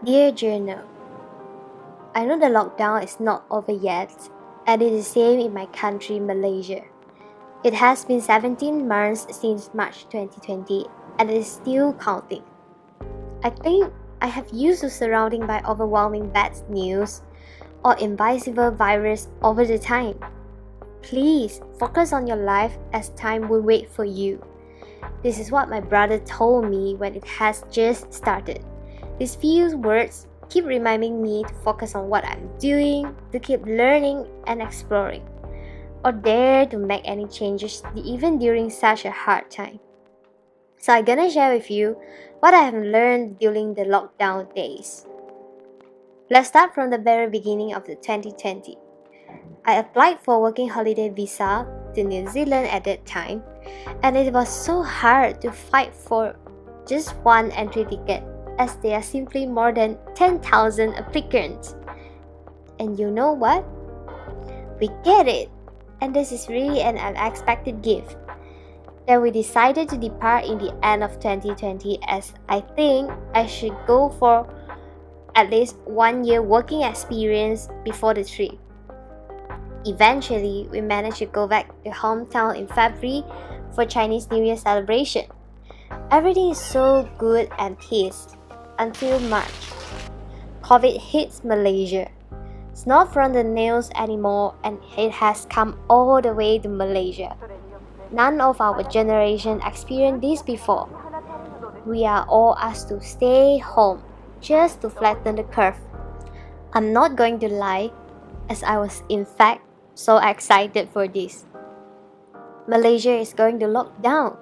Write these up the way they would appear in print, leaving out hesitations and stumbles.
Dear Journal, I know the lockdown is not over yet, and it is the same in my country, Malaysia. It has been 17 months since March 2020, and it is still counting. I think I have used to surrounding by overwhelming bad news or invisible virus over the time. Please focus on your life as time will wait for you. This is what my brother told me when it has just started. These few words keep reminding me to focus on what I'm doing, to keep learning and exploring, or dare to make any changes even during such a hard time. So I'm gonna share with you what I have learned during the lockdown days. Let's start from the very beginning of the 2020. I applied for working holiday visa to New Zealand at that time, and it was so hard to fight for just one entry ticket, as there are simply more than 10,000 applicants. And you know what? We get it! And this is really an unexpected gift. Then we decided to depart in the end of 2020, as I think I should go for at least 1 year working experience before the trip. Eventually, we managed to go back to hometown in February for Chinese New Year celebration. Everything is so good and peace until March. COVID hits Malaysia. It's not from the news anymore, and it has come all the way to Malaysia. None of our generation experienced this before. We are all asked to stay home just to flatten the curve. I'm not going to lie, as I was in fact so excited for this. Malaysia is going to lock down.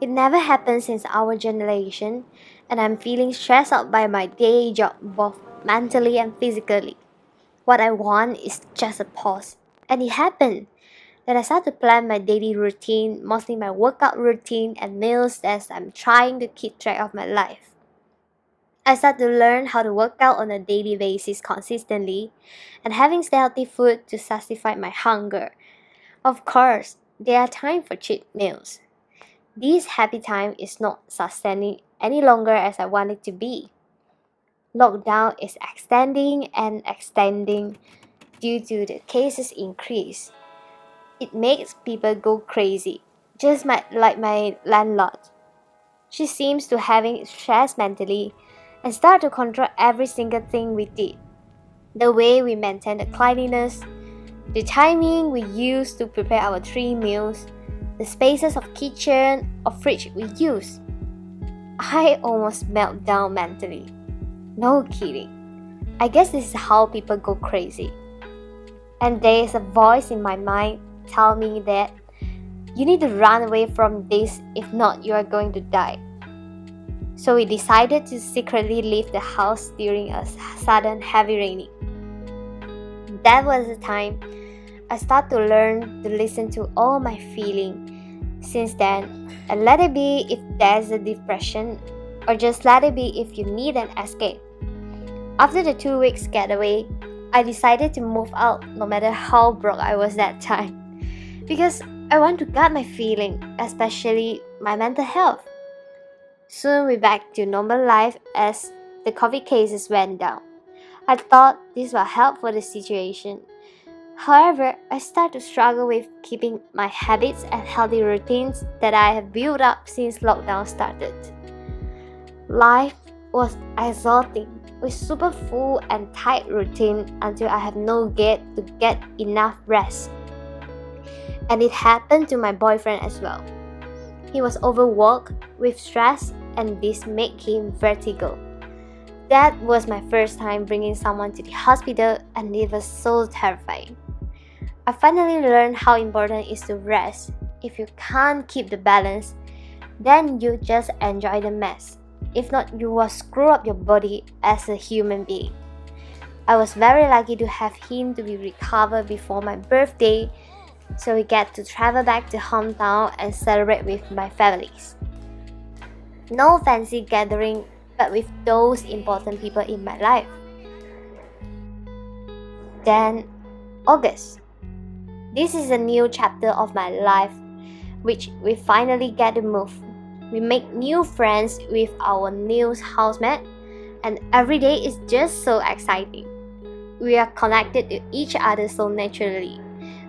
It never happened since our generation, and I'm feeling stressed out by my day job, both mentally and physically. What I want is just a pause, and it happened. Then I started to plan my daily routine, mostly my workout routine and meals, as I'm trying to keep track of my life. I started to learn how to work out on a daily basis consistently and having healthy food to satisfy my hunger. Of course, there are times for cheat meals. This happy time is not sustaining any longer as I want it to be. Lockdown is extending and extending due to the cases increase. It makes people go crazy, just like my landlord. She seems to having stress mentally and start to control every single thing we did. The way we maintain the cleanliness, the timing we use to prepare our 3 meals, the spaces of kitchen or fridge we use. I almost melt down mentally. No kidding. I guess this is how people go crazy. And there is a voice in my mind tell me that you need to run away from this, if not you are going to die. So we decided to secretly leave the house during a sudden heavy raining. That was the time I started to learn to listen to all my feelings. Since then, and let it be if there's a depression, or just let it be if you need an escape. After the 2 weeks getaway, I decided to move out no matter how broke I was that time. Because I want to guard my feeling, especially my mental health. Soon we're back to normal life as the COVID cases went down. I thought this would help for the situation. However, I started to struggle with keeping my habits and healthy routines that I have built up since lockdown started. Life was exhausting with super full and tight routine until I have no get to get enough rest. And it happened to my boyfriend as well. He was overworked with stress, and this made him vertigo. That was my first time bringing someone to the hospital, and it was so terrifying. I finally learned how important it is to rest. If you can't keep the balance, then you just enjoy the mess. If not, you will screw up your body as a human being. I was very lucky to have him to be recovered before my birthday, so we get to travel back to hometown and celebrate with my families. No fancy gathering, but with those important people in my life. Then, August. This is a new chapter of my life, which we finally get to move. We make new friends with our new housemate. and every day is just so exciting. We are connected to each other so naturally.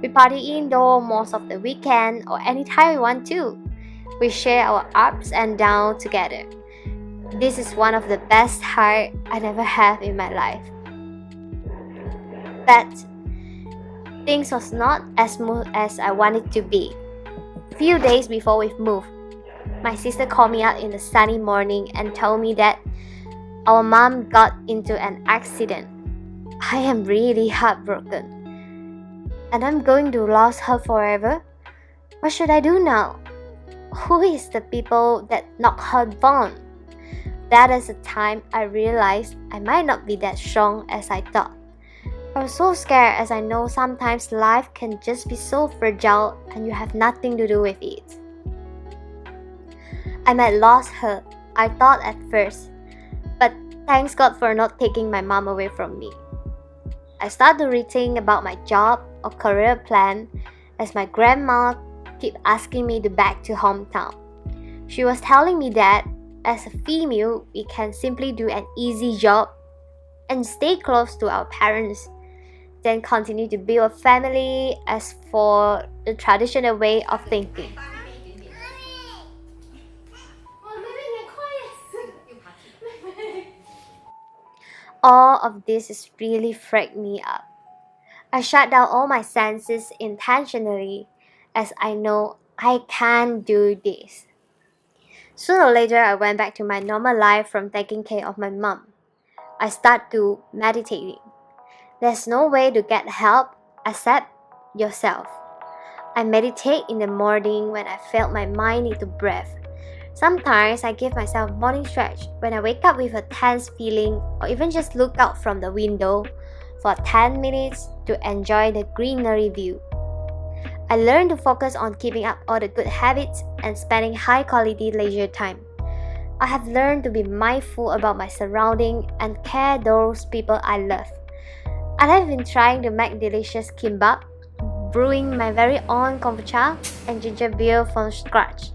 We party indoor most of the weekend or anytime we want to. We share our ups and downs together. This is one of the best heart I never have in my life. But things was not as smooth as I wanted to be. Few days before we moved, my sister called me up in the sunny morning and told me that our mom got into an accident. I am really heartbroken. And I'm going to lose her forever? What should I do now? Who is the people that knocked her down? That is the time I realized I might not be that strong as I thought. I was so scared as I know sometimes life can just be so fragile and you have nothing to do with it. I might lose her, I thought at first, but thanks God for not taking my mom away from me. I started to rethink about my job or career plan as my grandma kept asking me to back to hometown. She was telling me that as a female, we can simply do an easy job and stay close to our parents, then continue to build a family as for the traditional way of thinking. All of this is really freaked me up. I shut down all my senses intentionally as I know I can't do this. Sooner or later, I went back to my normal life from taking care of my mom. I started to meditating. There's no way to get help except yourself. I meditate in the morning when I felt my mind need to breathe. Sometimes I give myself morning stretch when I wake up with a tense feeling or even just look out from the window for 10 minutes to enjoy the greenery view. I learned to focus on keeping up all the good habits and spending high quality leisure time. I have learned to be mindful about my surroundings and care those people I love. I have been trying to make delicious kimbap, brewing my very own kombucha and ginger beer from scratch.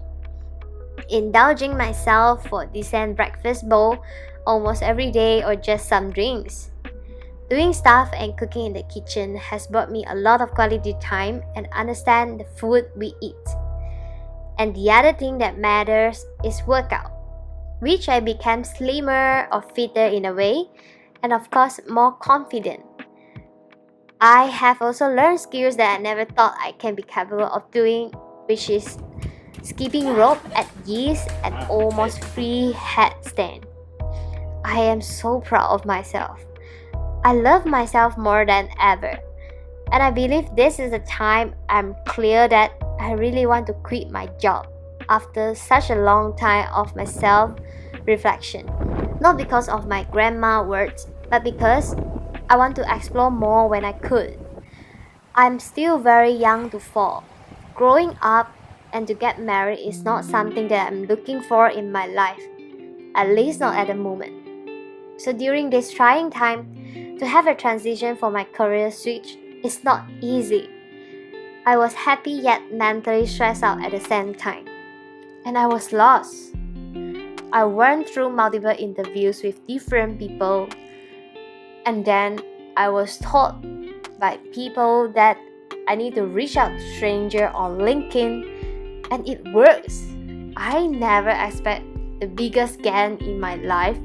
Indulging myself for a decent breakfast bowl almost every day or just some drinks. Doing stuff and cooking in the kitchen has brought me a lot of quality time and understand the food we eat. And the other thing that matters is workout, which I became slimmer or fitter in a way, and of course more confident. I have also learned skills that I never thought I can be capable of doing, which is skipping rope at ease and almost free headstand. I am so proud of myself. I love myself more than ever. And I believe this is the time I'm clear that I really want to quit my job after such a long time of my self-reflection. Not because of my grandma words, but because I want to explore more when I could. I'm still very young to fall. Growing up and to get married is not something that I'm looking for in my life, at least not at the moment. So during this trying time, to have a transition for my career switch is not easy. I was happy yet mentally stressed out at the same time. And I was lost. I went through multiple interviews with different people, and then I was told by people that I need to reach out to strangers on LinkedIn, and it works. I never expect the biggest gain in my life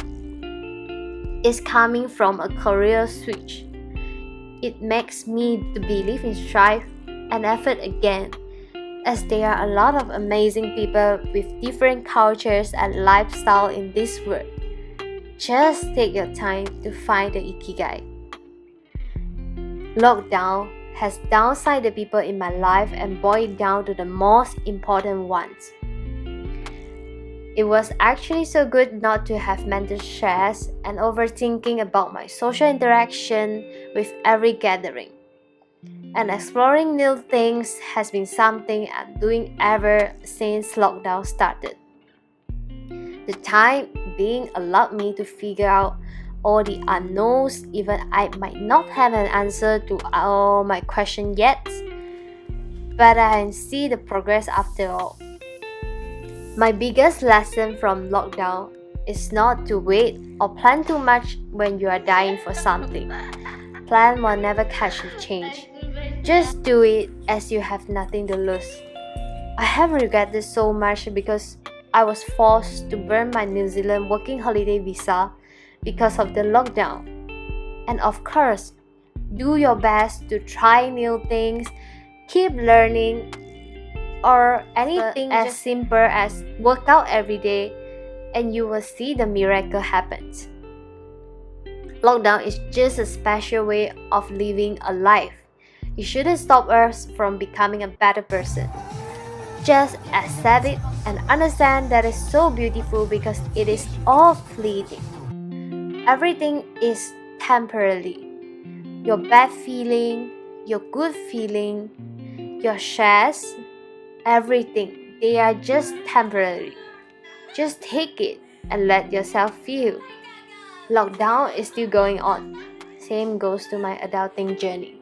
is coming from a career switch. It makes me to believe in strive and effort again, as there are a lot of amazing people with different cultures and lifestyle in this world. Just take your time to find the Ikigai. Lockdown has downside the people in my life and boiled down to the most important ones. It was actually so good not to have mental stress and overthinking about my social interaction with every gathering. And exploring new things has been something I'm doing ever since lockdown started. The time being allowed me to figure out all the unknowns, even I might not have an answer to all my questions yet, but I can see the progress after all. My biggest lesson from lockdown is not to wait or plan too much when you are dying for something. Plan will never catch the change. Just do it as you have nothing to lose. I have regretted so much because I was forced to burn my New Zealand working holiday visa because of the lockdown. And of course, do your best to try new things, keep learning, or anything as simple as work out every day, and you will see the miracle happens. Lockdown is just a special way of living a life. It shouldn't stop us from becoming a better person. Just accept it and understand that it's so beautiful because it is all fleeting. Everything is temporary. Your bad feeling, your good feeling, your stress, everything, they are just temporary. Just take it and let yourself feel. Lockdown is still going on. Same goes to my adulting journey.